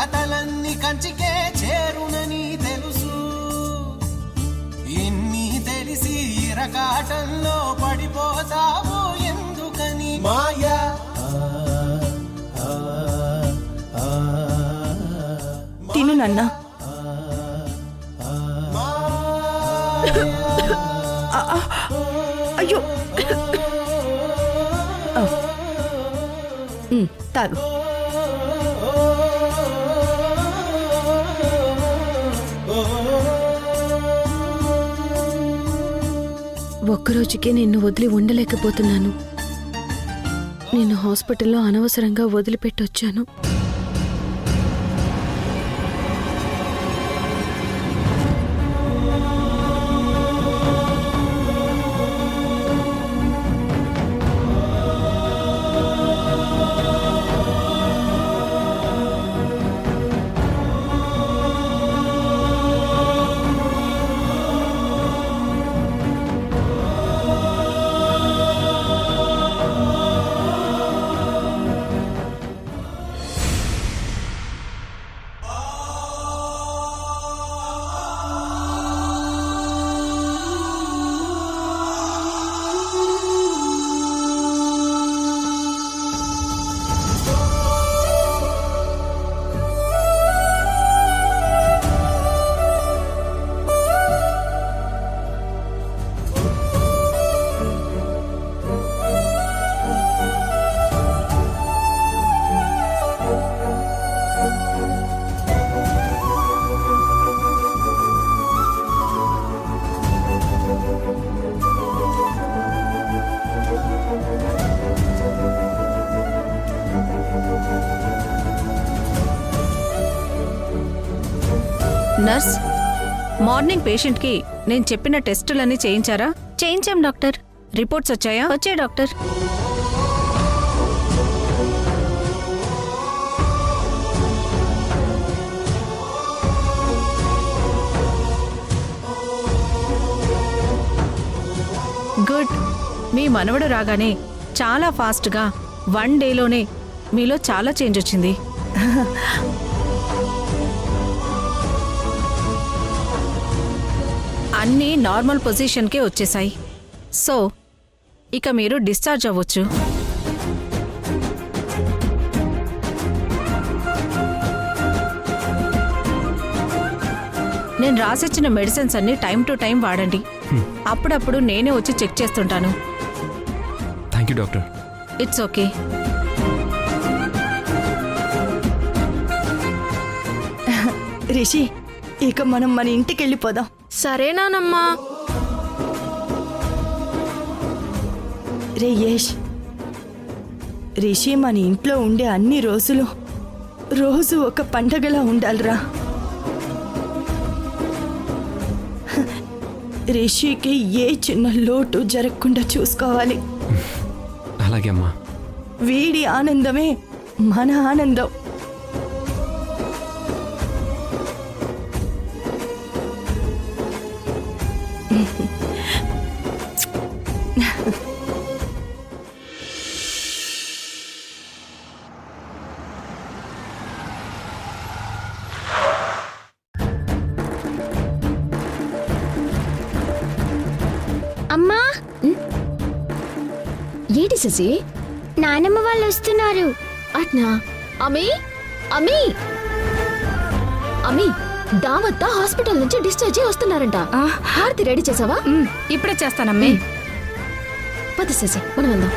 కథలన్నీ కంచికే చేరునని తెలుసు. ఇన్ని తెలిసి ఇరకాటంలో పడిపోతావు ఎందుకని మాయా. తిను నాన్న. అయ్యో తాగు. ఒక్కరోజుకే నిన్ను వదిలి ఉండలేకపోతున్నాను. నిన్ను హాస్పిటల్లో అనవసరంగా వదిలిపెట్టొచ్చాను. నర్స్, మార్నింగ్ పేషెంట్కి నేను చెప్పిన టెస్టులన్నీ చేయించారా? చేయించాం డాక్టర్. రిపోర్ట్స్ వచ్చాయా? వచ్చాయి డాక్టర్. గుడ్. మీ మనవడు రాగానే చాలా ఫాస్ట్గా 1 డేలోనే మీలో చాలా చేంజ్ వచ్చింది. అన్నీ నార్మల్ పొజిషన్కే వచ్చేసాయి. సో ఇక మీరు డిశ్చార్జ్ అవ్వచ్చు. నేను రాసిచ్చిన మెడిసిన్స్ అన్ని టైం టు టైం వాడండి. అప్పుడప్పుడు నేనే వచ్చి చెక్ చేస్తుంటాను. Thank you doctor. It's okay. Rishi, ఇక మనం మన ఇంటికి వెళ్ళిపోదాం. సరేనానమ్మా. రే యష్, రిషి మన ఇంట్లో ఉండే అన్ని రోజులు రోజు ఒక పండగలా ఉండాలిరా. రిషికి ఏ చిన్న లోటు జరగకుండా చూసుకోవాలి. అలాగే అమ్మా. వీడి ఆనందమే మన ఆనందం. అమ్మా, ఏంటి శశి? నానమ్మ వాళ్ళు వస్తున్నారు. అట్నా? అమ్మీ, అమ్మీ, అమ్మీ, దావత్త హాస్పిటల్ నుంచి డిశ్చార్జ్ అయ్యి వస్తున్నారంట. హారతి రెడీ చేసావా? ఇప్పుడే చేస్తానమ్మే. పద శశి, మనం వెళ్దాం.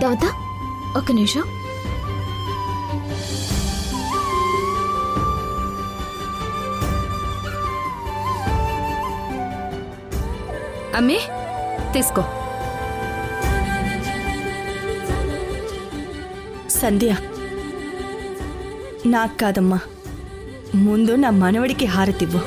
దాదా, ఒక్క నిమిషం. అమ్మే, తీసుకో. సంధ్య, నాకు కాదమ్మా, ముందు నా మనవడికి హారతివ్వు.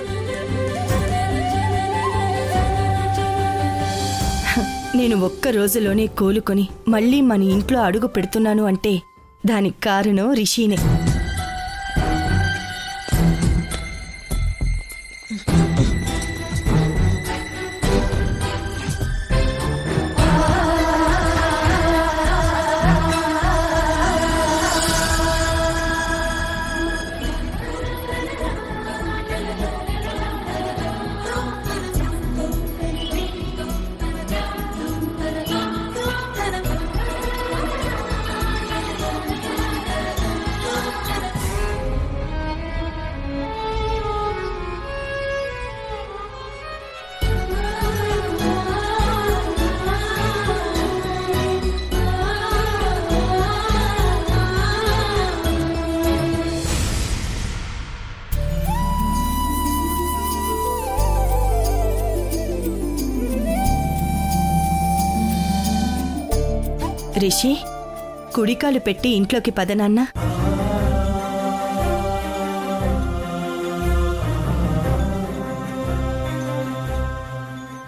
నేను ఒక్క రోజులోనే కోలుకొని మళ్ళీ మన ఇంట్లో అడుగు పెడుతున్నాను అంటే దానికి కారణం రిషినే. రిషి, కుడికాలు పెట్టి ఇంట్లోకి పద నాన్న.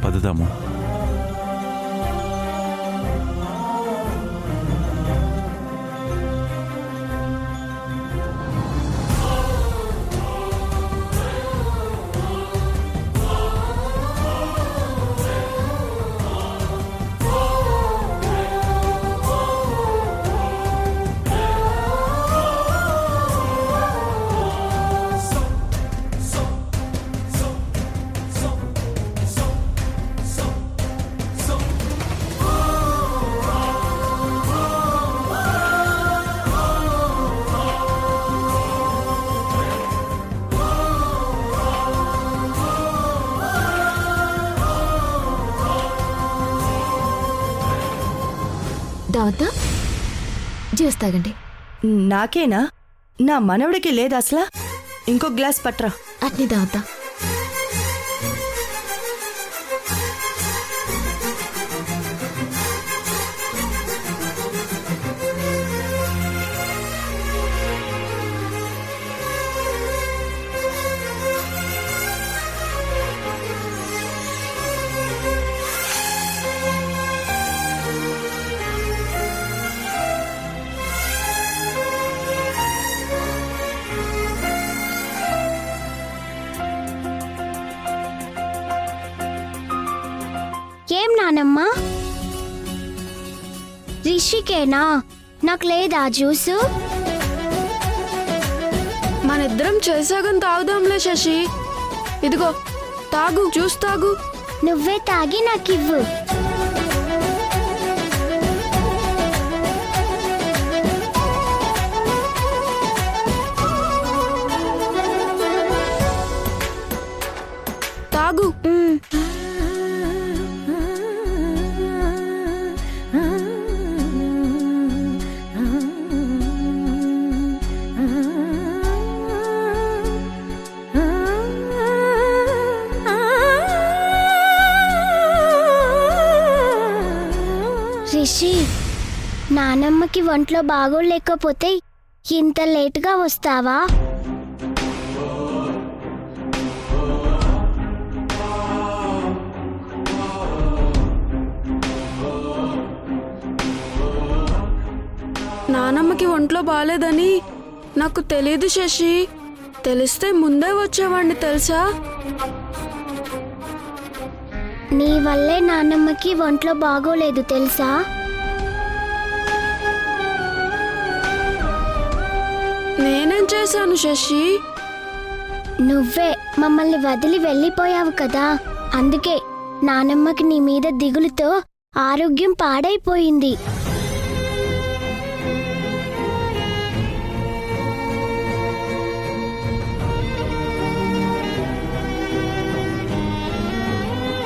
పదదాము. దావద్దా, జ్యూస్ తాగండి. నాకేనా? నా మనవడికి లేదా అసలా? ఇంకో గ్లాస్ పట్రా. అట్నీ దావద్దా. ఏం నానమ్మా, రిషికేనా? నాకు లేదా జ్యూసు? మనిద్దరం చేసాగం తాగుదాంలే శశి. ఇదిగో తాగు, జ్యూస్ తాగు. నువ్వే తాగి నాకివ్వు. తాగు. రిషి, నానమ్మకి ఒంట్లో బాగోలేకపోతే ఇంత లేటుగా వస్తావా? నానమ్మకి ఒంట్లో బాలేదని నాకు తెలియదు శశి. తెలిస్తే ముందే వచ్చేవాడిని తెలుసా? నీ వల్లే నానమ్మకి ఒంట్లో బాగోలేదు తెలుసా? నేనేం చేశాను శశి? నువ్వే మమ్మల్ని వదిలి వెళ్ళిపోయావు కదా, అందుకే నానమ్మకి నీ మీద దిగులుతో ఆరోగ్యం పాడైపోయింది.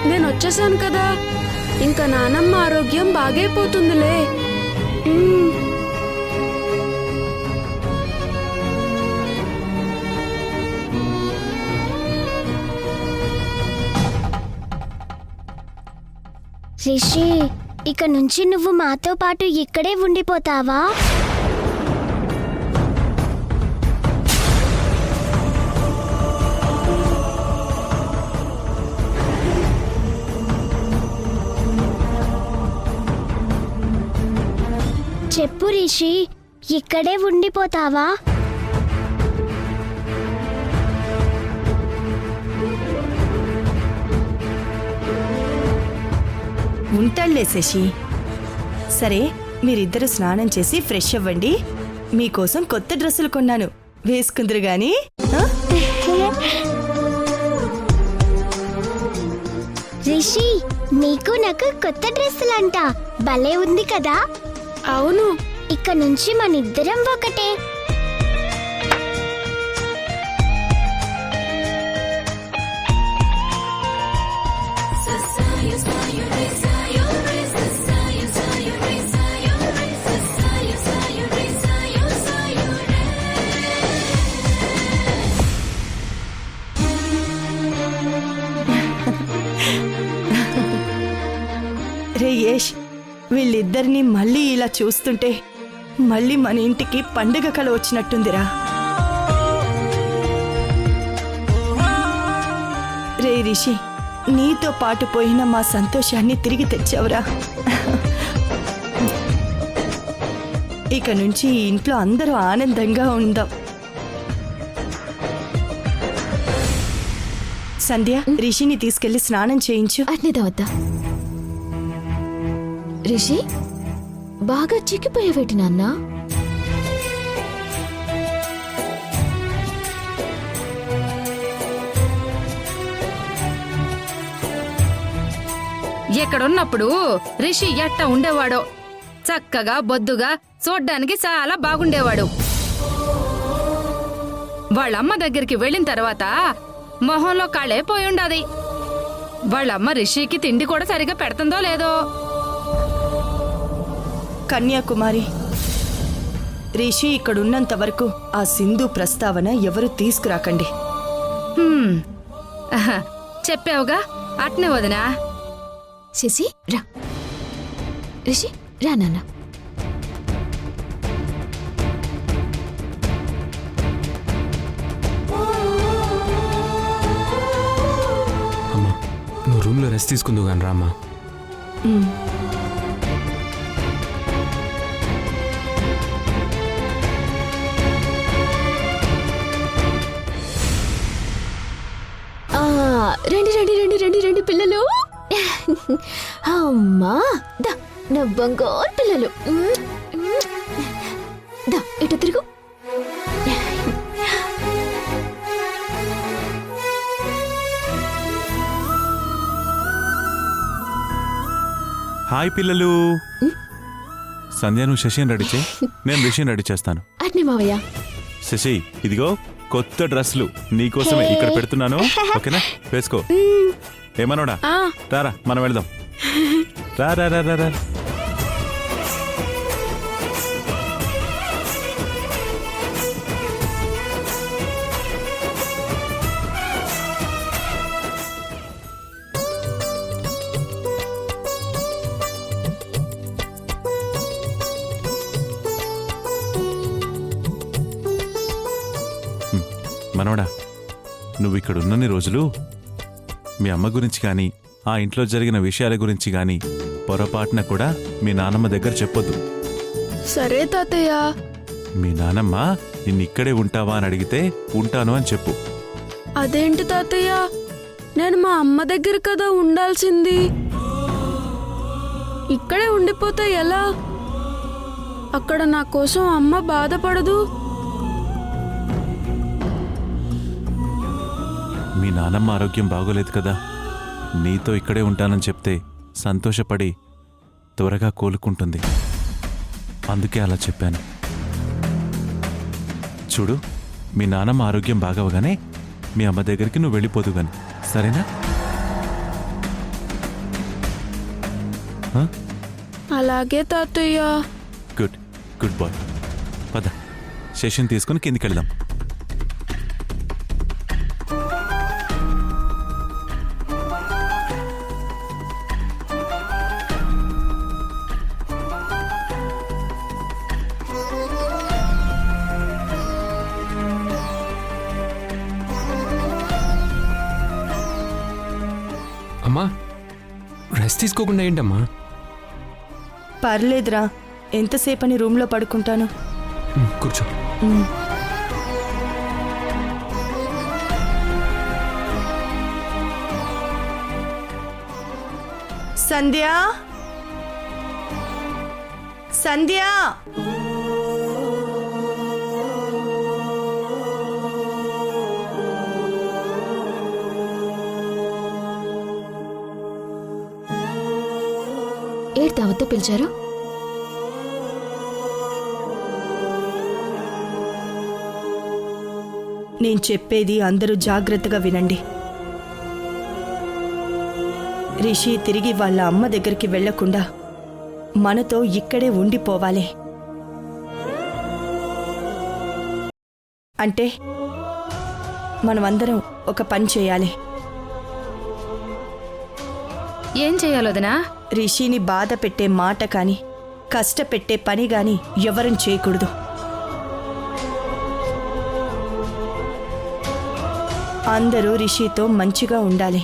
నేను వచ్చేసాను కదా, ఇంకా నానమ్మ ఆరోగ్యం బాగైపోతుందిలే. రిషి, ఇక నుంచి నువ్వు మాతో పాటు ఇక్కడే ఉండిపోతావా? రిషి ఇక్కడే ఉండిపోతావా? ఉంటాళ్లే శశి. సరే, మీరిద్దరు స్నానం చేసి ఫ్రెష్ అవ్వండి. మీకోసం కొత్త డ్రెస్సులు కొన్నాను, వేసుకుందరు గాని. ఆ? రిషి నీకు నాకు కొత్త డ్రెస్సులంట, భలే ఉంది కదా. అవును. ఇక నుంచి మనిద్దరం ఒకటే. రే యష్, వీళ్ళిద్దరినీ మళ్ళీ ఇలా చూస్తుంటే మళ్ళీ మన ఇంటికి పండుగ కళ వచ్చినట్టుందిరా. రే రిషి, నీతో పాటు పోయిన మా సంతోషాన్ని తిరిగి తెచ్చావురా. ఇక నుంచి ఈ ఇంట్లో అందరూ ఆనందంగా ఉందాం. సంధ్య, రిషిని తీసుకెళ్లి స్నానం చేయించు. అట్నేదా వద్దా? రిషి బాగా చిక్కిపోయావేటి నాన్న? ఎక్కడున్నప్పుడు రిషి ఎట్ట ఉండేవాడో, చక్కగా బొద్దుగా చూడ్డానికి చాలా బాగుండేవాడు. వాళ్ళమ్మ దగ్గరికి వెళ్ళిన తర్వాత మొహంలో కళే పోయుండాది. వాళ్ళమ్మ రిషికి తిండి కూడా సరిగా పెడుతుందో లేదో. కన్యాకుమారి, రిషి ఇక్కడున్నంత వరకు ఆ సింధు ప్రస్తావన ఎవరు తీసుకురాకండి. ఆహా, చెప్పావుగా, అట్నే వదినా. శశి రా. రిషి రా నాన్న. అమ్మా, నువ్వు రూమ్లో రెస్ట్ తీసుకుందువు కానీ రామ్మా. రండి రండి రండి రండి రండి పిల్లలు. అమ్మా దా నా బంగారు పిల్లలు. దా ఇటు తిరుగు. హాయ్ పిల్లలు. సంధ్య నువ్వు శశిని రెడీ చేయి, నేను రిషిని రెడీ చేస్తాను. అట్నే మావయ్య. శశి ఇదిగో కొత్త డ్రెస్సులు నీకోసమే ఇక్కడ పెడుతున్నాను, ఓకేనా? వేసుకో. ఏమన్నాడా? రారా మనం వెళ్దాం. రా రా రా రా రా. మనవడా, నువ్వు ఇక్కడ ఉన్నన్ని రోజులు మీ అమ్మ గురించి కానీ ఆ ఇంట్లో జరిగిన విషయాల గురించి కానీ పొరపాటున కూడా మీ నానమ్మ దగ్గర చెప్పొద్దు. సరే తాతయ్య. మీ నానమ్మ నిన్ను ఇక్కడే ఉంటావా అని అడిగితే ఉంటాను అని చెప్పు. అదేంటి తాతయ్య, నేను మా అమ్మ దగ్గర కదా ఉండాల్సింది. ఇక్కడే ఉండిపోతే ఎలా? అక్కడ నా కోసం అమ్మ బాధపడదు. మీ నానమ్మ ఆరోగ్యం బాగోలేదు కదా, నీతో ఇక్కడే ఉంటానని చెప్తే సంతోషపడి త్వరగా కోలుకుంటుంది. అందుకే అలా చెప్పాను. చూడు, మీ నానమ్మ ఆరోగ్యం బాగవగానే మీ అమ్మ దగ్గరికి నువ్వు వెళ్ళిపోదు గాని, సరేనా? అలాగే తాతయ్య. Good good boy. పద, శశిని తీసుకుని కిందికి వెళ్దాం. అమ్మా, రెస్ట్ తీసుకోకుండా ఏంటమ్మా? పర్లేదురా, ఎంతసేపని రూమ్లో పడుకుంటాను. కూర్చో. సంధ్య, సంధ్య, ఏడు దావత్తో పిలిచారు? నేను చెప్పేది అందరూ జాగ్రత్తగా వినండి. రిషి తిరిగి వాళ్ళ అమ్మ దగ్గరికి వెళ్లకుండా మనతో ఇక్కడే ఉండిపోవాలి. అంటే మనమందరం ఒక పని చేయాలి. ఏం చేయాలొదనా? రిషిని బాధ పెట్టే మాట కాని కష్టపెట్టే పని గాని ఎవరం చేయకూడదు. అందరూ రిషితో మంచిగా ఉండాలి.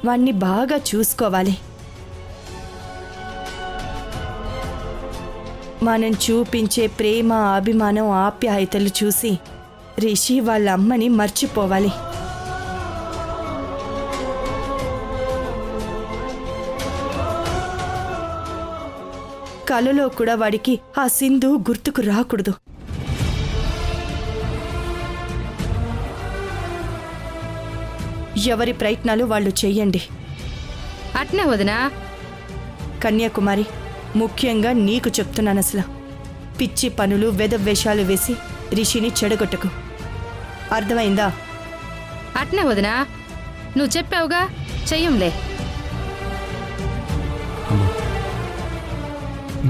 వాణ్ణి బాగా చూసుకోవాలి. మనం చూపించే ప్రేమ, అభిమానం, ఆప్యాయతలు చూసి రిషి వాళ్ళ అమ్మని మర్చిపోవాలి. కలలో కూడా వాడికి ఆ సింధు గుర్తుకు రాకూడదు. ఎవరి ప్రయత్నాలు వాళ్ళు చెయ్యండి. అట్నే వదినా. కన్యాకుమారి, ముఖ్యంగా నీకు చెప్తున్నాను, అసలు పిచ్చి పనులు, వెదవేషాలు వేసి రిషిని చెడగొట్టకు. అర్థమైందా? అట్నే వదినా, నువ్వు చెప్పావుగా, చెయ్యంలే. అమ్మా,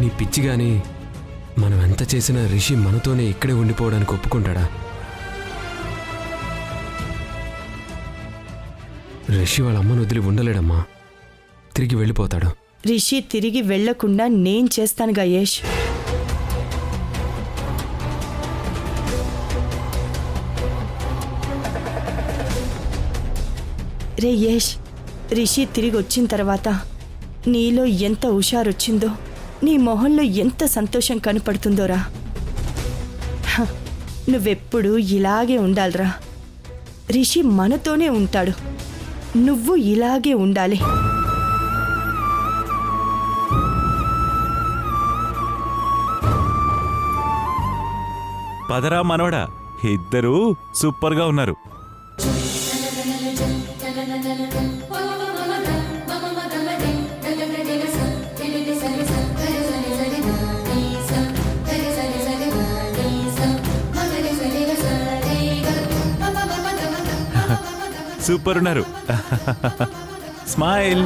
నీ పిచ్చి గాని మనం ఎంత చేసినా రిషి మనతోనే ఇక్కడే ఉండిపోవడానికి ఒప్పుకుంటాడా? రిషి వాళ్ళ అమ్మను వదిలి ఉండలేడమ్మా. తిరిగి వెళ్ళిపోతాడు. రిషి తిరిగి వెళ్లకుండా నేను చేస్తానుగా యష్. రే యష్, రిషి తిరిగి వచ్చిన తర్వాత నీలో ఎంత హుషారొచ్చిందో, నీ మొహంలో ఎంత సంతోషం కనపడుతుందోరా. నువ్వెప్పుడు ఇలాగే ఉండాలిరా. రిషి మనతోనే ఉంటాడు, నువ్వు ఇలాగే ఉండాలి. పదరా మనవడా, ఇద్దరూ సూపర్గా ఉన్నారు. సూపర్ ఉన్నారు. స్మైల్.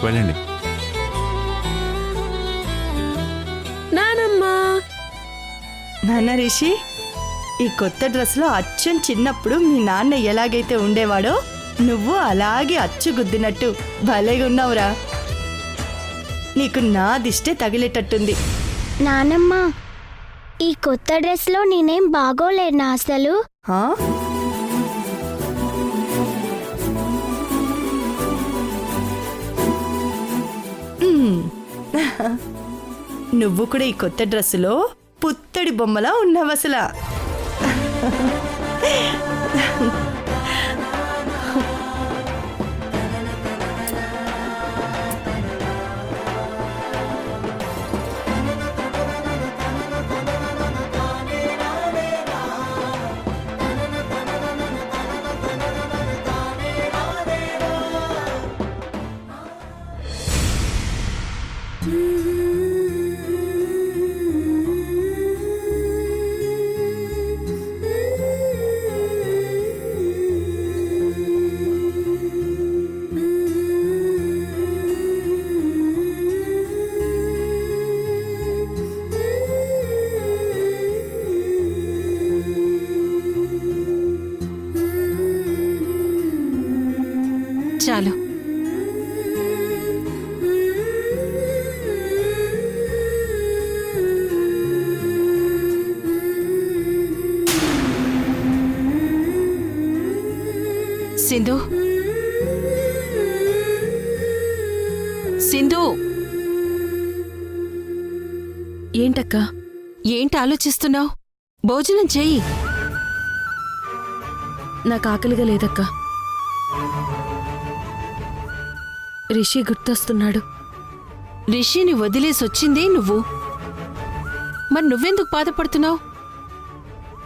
వెళ్ళండి. నానమ్మా, నాన్న రిషి, ఈ కొత్త డ్రెస్లో అచ్చం చిన్నప్పుడు మీ నాన్న ఎలాగైతే ఉండేవాడో నువ్వు అలాగే అచ్చుగుద్దినట్టు భలేగా ఉన్నావురా. నీకు నా దిష్టే తగిలేటట్టుంది. నానమ్మ, ఈ కొత్త డ్రెస్లో నేనేం బాగోలేనా అసలు? ఆ? నువ్వు కూడా ఈ కొత్త డ్రెస్సులో పుత్తడి బొమ్మలా ఉన్నావసలా. చాలు. సింధు ఏంటక్క? ఏంటి ఆలోచిస్తున్నావు? భోజనం చెయ్యి. నాకు ఆకలిగా లేదక్క. రిషి గుర్తొస్తున్నాడు. రిషిని వదిలేసొచ్చిందే నువ్వు. మరి నువ్వెందుకు బాధపడుతున్నావు?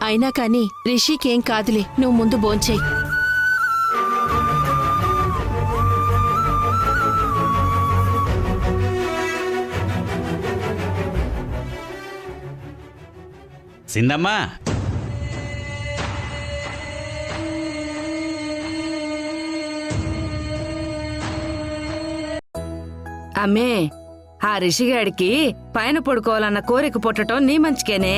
అయినా కాని రిషికేం కాదులే, నువ్వు ముందు భోంచేయి. సిందమ్మా, అమ్మే, ఆ రిషిగాడికి పైన పడుకోవాలన్న కోరిక పుట్టడం నీ మంచికేనే.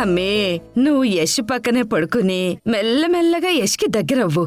అమ్మే, నువ్వు యశ్ పక్కనే పడుకుని మెల్లమెల్లగా యశ్కి దగ్గరవ్వు.